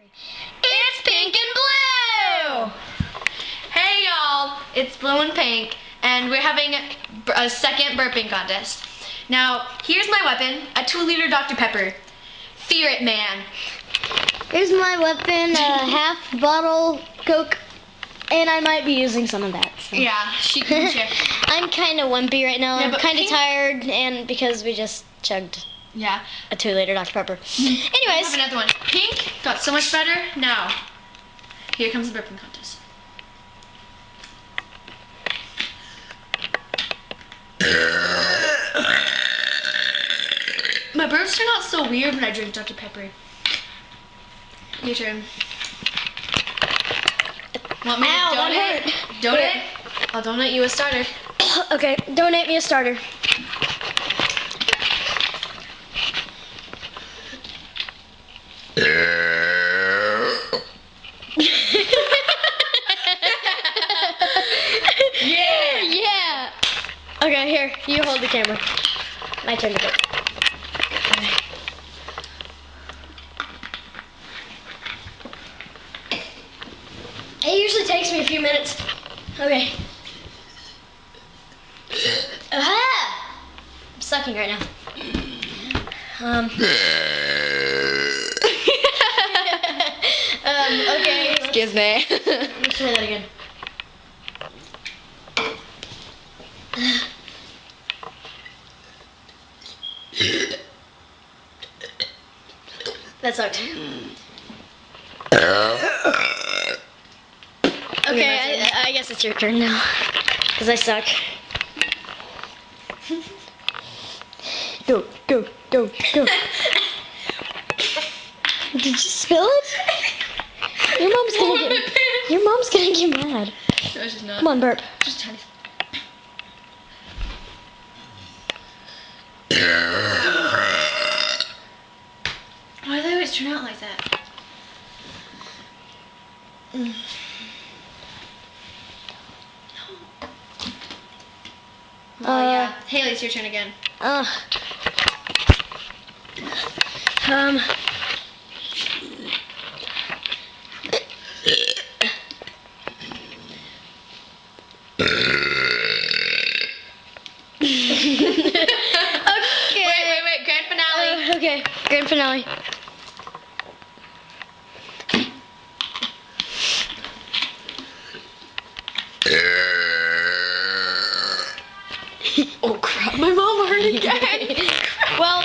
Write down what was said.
It's pink and blue! Hey y'all, it's blue and pink, and we're having a second burping contest. Now, here's my weapon, a 2-liter Dr. Pepper. Fear it, man. Here's my weapon, a half bottle Coke, and I might be using some of that. So. Yeah, she can share. I'm kind of wimpy right now. Yeah, I'm kind of tired, and because we just chugged a 2-liter Dr. Pepper. Anyways. I have another one. Pink got so much better. Now, here comes the burping contest. My burps turn out so weird when I drink Dr. Pepper. Your turn. Want me to donate? Donate? I'll donate you a starter. Okay, donate me a starter. Yeah! Okay, here, you hold the camera. My turn to go. Okay. It usually takes me a few minutes. Okay. Aha! I'm sucking right now. Okay. Excuse me. Let's try that again. That sucked. Okay, I guess it's your turn now. Because I suck. Go. Did you spill it? Your mom's gonna get mad. No, she's not. Come on, burp. Just tiny. Why do they always turn out like that? Yeah. Haley, it's your turn again. Okay. Wait. Grand finale. Okay. Grand finale. Oh crap! My mom heard again. Well,